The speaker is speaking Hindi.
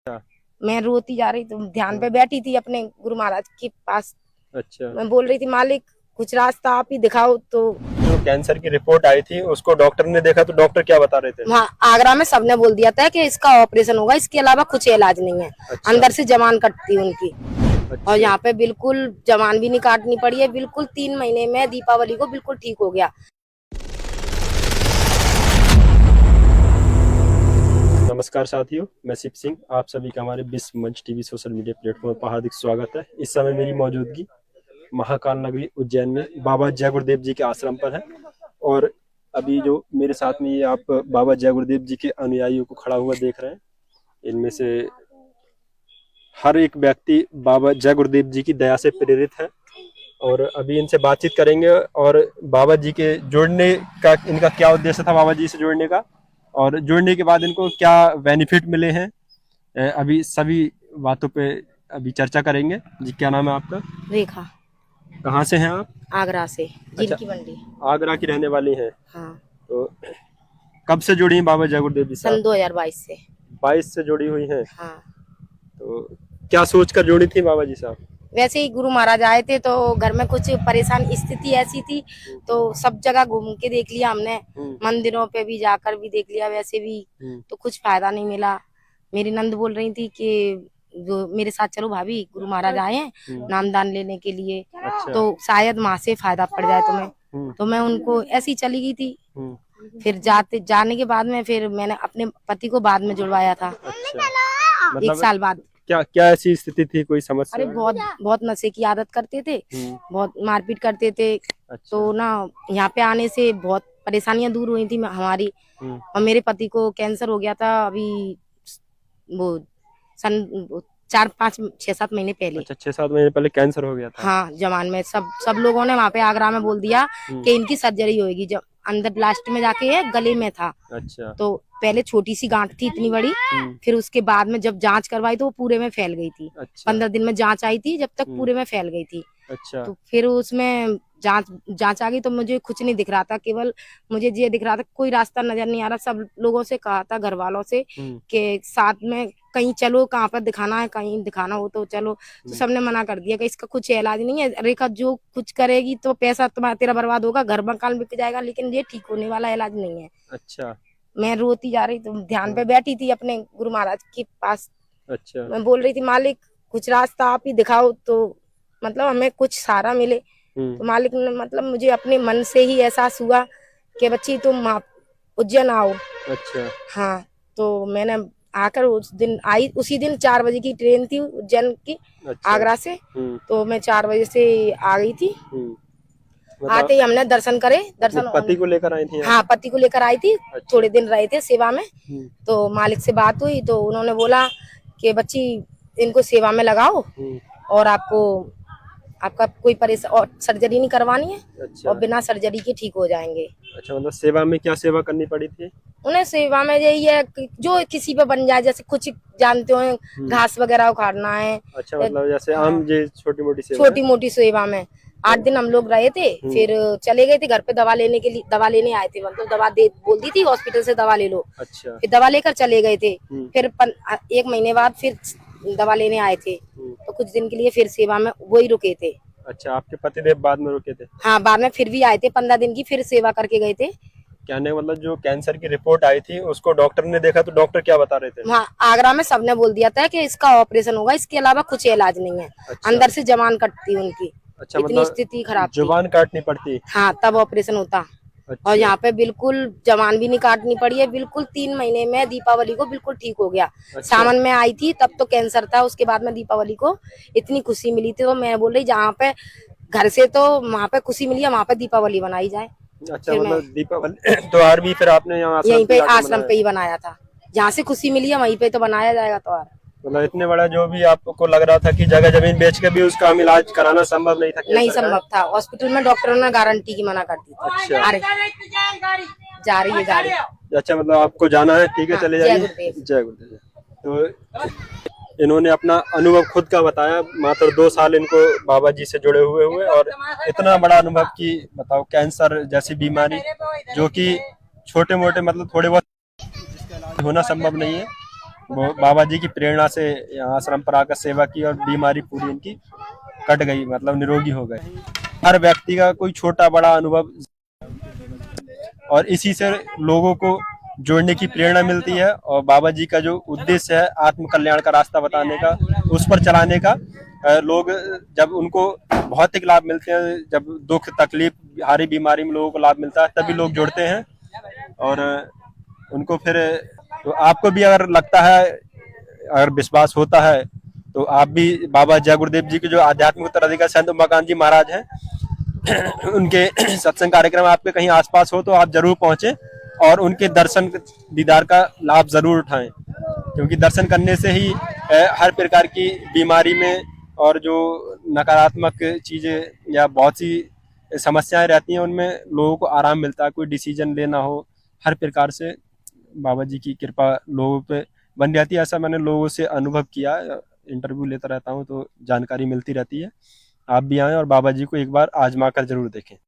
अच्छा। मैं रोती जा रही, तो ध्यान पे बैठी थी अपने गुरु महाराज के पास। अच्छा। मैं बोल रही थी, मालिक कुछ रास्ता आप ही दिखाओ। तो जो कैंसर की रिपोर्ट आई थी उसको डॉक्टर ने देखा, तो डॉक्टर क्या बता रहे थे? वहाँ आगरा में सबने बोल दिया था कि इसका ऑपरेशन होगा, इसके अलावा कुछ इलाज नहीं है। अच्छा। अंदर से जवान कटती उनकी। और अच्छा। यहाँ पे बिल्कुल जवान भी नहीं काटनी पड़ी है। बिल्कुल 3 महीने में दीपावली को बिल्कुल ठीक हो गया। नमस्कार साथियों, मैं शिव सिंह। आप सभी का हमारे विश्व मंच टीवी सोशल मीडिया प्लेटफॉर्म पर हार्दिक स्वागत है। इस समय मेरी मौजूदगी महाकाल नगरी उज्जैन में बाबा जय गुरुदेव जी के आश्रम पर है। और अभी जो मेरे साथ में ये आप बाबा जय गुरुदेव जी के अनुयायियों को खड़ा हुआ देख रहे हैं, इनमें से हर एक व्यक्ति बाबा जय गुरुदेव जी की दया से प्रेरित है। और अभी इनसे बातचीत करेंगे और बाबा जी के जुड़ने का इनका क्या उद्देश्य था, बाबा जी से जुड़ने का, और जुड़ने के बाद इनको क्या बेनिफिट मिले हैं, अभी सभी बातों पे अभी चर्चा करेंगे। जी, क्या नाम है आपका? रेखा। कहाँ से हैं आप? आगरा से, जील अच्छा, की मंडी। आगरा की रहने वाली हैं। हाँ। तो कब से जुड़ी हैं बाबा जय गुरुदेव जी से सन आप? 2022 से। 22 से जुड़ी हुई हैं। हाँ। तो क्या सोच कर जुड़ी थी बाबा जी साहब? वैसे ही गुरु महाराज आए थे, तो घर में कुछ परेशान स्थिति ऐसी थी, तो सब जगह घूम के देख लिया हमने। मंदिरों पे भी जाकर भी देख लिया, वैसे भी तो कुछ फायदा नहीं मिला। मेरी नंद बोल रही थी कि जो मेरे साथ चलो भाभी, गुरु महाराज आए हैं नामदान लेने के लिए। अच्छा। तो शायद वहां से फायदा पड़ जाए तुम्हें। तो मैं उनको ऐसी ही चली गई थी। फिर जाने के बाद में फिर मैंने अपने पति को बाद में जुड़वाया था। अच्छा। 1 साल बाद। क्या क्या ऐसी स्थिति थी, कोई समस्या? अरे बहुत बहुत नशे की आदत करते थे, बहुत मारपीट करते थे। अच्छा। तो ना यहाँ पे आने से बहुत परेशानियां दूर हुई थी हमारी। और मेरे पति को कैंसर हो गया था अभी, वो सन 4-5-6-7 महीने पहले। अच्छा, 6-7 महीने पहले कैंसर हो गया था। हाँ, जवान में सब लोगों ने वहाँ पे आगरा में बोल दिया कि इनकी सर्जरी होगी। जब अंदर लास्ट में जाके ये गले में था। अच्छा। तो पहले छोटी सी गांठ थी इतनी बड़ी, फिर उसके बाद में जब जांच करवाई तो वो पूरे में फैल गई थी। अच्छा। 15 दिन में जांच आई थी, जब तक पूरे में फैल गई थी। अच्छा। तो फिर उसमें जांच आ गई, तो मुझे कुछ नहीं दिख रहा था, केवल मुझे ये दिख रहा था, कोई रास्ता नजर नहीं आ रहा। सब लोगों से कहा था, घर वालों से, कि साथ में कहीं चलो, कहाँ पर दिखाना है, कहीं दिखाना हो तो चलो। तो सबने मना कर दिया कि इसका कुछ इलाज नहीं है रेखा, जो कुछ करेगी तो पैसा तेरा बर्बाद होगा, घर मकान बिक जाएगा, लेकिन ये ठीक होने वाला इलाज नहीं है। अच्छा। मैं रोती जा रही, तो ध्यान पे बैठी थी अपने गुरु महाराज के पास। अच्छा। मैं बोल रही थी, मालिक कुछ रास्ता आप ही दिखाओ, तो मतलब हमें कुछ सहारा मिले। तो मालिक ने मतलब मुझे अपने मन से ही एहसास हुआ कि बच्ची तुम उज्जैन आओ। अच्छा। हाँ। तो मैंने आकर उस दिन आई, उसी दिन 4 बजे की ट्रेन थी उज्जैन की। अच्छा। आगरा से। तो मैं 4 बजे से आ गई थी। मतलब आते ही हमने दर्शन करे। दर्शन पति को लेकर आई थी? हाँ, पति को लेकर आई थी। अच्छा। थोड़े दिन रहे थे सेवा में। तो मालिक से बात हुई, तो उन्होंने बोला कि बच्ची इनको सेवा में लगाओ, और आपका कोई परेशान और सर्जरी नहीं करवानी है। अच्छा। और बिना सर्जरी के ठीक हो जाएंगे। अच्छा, मतलब सेवा में क्या सेवा करनी पड़ी थी? उन्हें सेवा में यही है कि जो किसी पे बन जाए, जैसे कुछ जानते हो, घास वगैरह उखाड़ना है। अच्छा, मतलब जैसे आम जे छोटी मोटी सेवा में 8 दिन हम लोग रहे थे। फिर चले गए थे घर पे दवा लेने के लिए। दवा लेने आए थे, मतलब दवा बोल दी थी हॉस्पिटल से, दवा ले लो। अच्छा। फिर दवा लेकर चले गए थे। फिर 1 महीने बाद फिर दवा लेने आए थे। तो कुछ दिन के लिए फिर सेवा में वही रुके थे। अच्छा, आपके पतिदेव बाद में रुके थे? हाँ, बाद में फिर भी आए थे, 15 दिन की फिर सेवा करके गए थे। कहने का मतलब जो कैंसर की रिपोर्ट आई थी उसको डॉक्टर ने देखा, तो डॉक्टर क्या बता रहे थे? वहाँ आगरा में सबने बोल दिया था कि इसका ऑपरेशन होगा, इसके अलावा कुछ इलाज नहीं है। अच्छा। अंदर से जवान कटती उनकी। अच्छा, इतनी मतलब स्थिति खराब थी। जुबान काटनी पड़ती? हाँ, तब ऑपरेशन होता। अच्छा। और यहाँ पे बिल्कुल जवान भी नहीं काटनी पड़ी है। बिल्कुल 3 महीने में दीपावली को बिल्कुल ठीक हो गया। अच्छा। सावन में आई थी, तब तो कैंसर था। उसके बाद में दीपावली को इतनी खुशी मिली थी, तो मैं बोल रही जहाँ पे घर से तो वहाँ पे खुशी मिली है, वहाँ पे दीपावली बनाई जाए। अच्छा, मतलब दीपावली त्योहार भी फिर आपने यहाँ यहीं पे आश्रम पे ही बनाया था। जहाँ से खुशी मिली है वहीं पे तो बनाया जाएगा त्योहार। मतलब इतने बड़ा जो भी आपको लग रहा था कि जगह जमीन बेच के भी उसका हम इलाज कराना संभव नहीं था? नहीं संभव था। हॉस्पिटल में डॉक्टरों ने गारंटी की मना कर दी थी। अच्छा। जा रही है गाड़ी। अच्छा, मतलब आपको जाना है, ठीक है, चले जाइए। जय गुरुदेव। तो इन्होंने अपना अनुभव खुद का बताया। मात्र 2 साल इनको बाबा जी से जुड़े हुए और इतना बड़ा अनुभव कि बताओ, कैंसर जैसी बीमारी जो कि छोटे मोटे मतलब थोड़े बहुत होना संभव नहीं है, वो बाबा जी की प्रेरणा से यहाँ आश्रम पर आकर सेवा की और बीमारी पूरी इनकी कट गई, मतलब निरोगी हो गए। हर व्यक्ति का कोई छोटा बड़ा अनुभव और इसी से लोगों को जोड़ने की प्रेरणा मिलती है, और बाबा जी का जो उद्देश्य है आत्म कल्याण का रास्ता बताने का, उस पर चलाने का, लोग जब उनको भौतिक लाभ मिलते हैं, जब दुख तकलीफ भारी बीमारी में लोगों को लाभ मिलता है, तभी लोग जुड़ते हैं। और उनको फिर, तो आपको भी अगर लगता है, अगर विश्वास होता है, तो आप भी बाबा जय गुरुदेव जी के जो आध्यात्मिक उत्तराधिकारी संत उमाकांत जी महाराज हैं, उनके सत्संग कार्यक्रम आपके कहीं आसपास हो तो आप जरूर पहुंचे और उनके दर्शन दीदार का लाभ जरूर उठाएं, क्योंकि दर्शन करने से ही हर प्रकार की बीमारी में और जो नकारात्मक चीजें या बहुत सी समस्याएं रहती हैं उनमें लोगों को आराम मिलता है। कोई डिसीजन लेना हो, हर प्रकार से बाबा जी की कृपा लोगों पे बन जाती है। ऐसा मैंने लोगों से अनुभव किया, इंटरव्यू लेता रहता हूँ तो जानकारी मिलती रहती है। आप भी आएं और बाबा जी को एक बार आजमा कर जरूर देखें।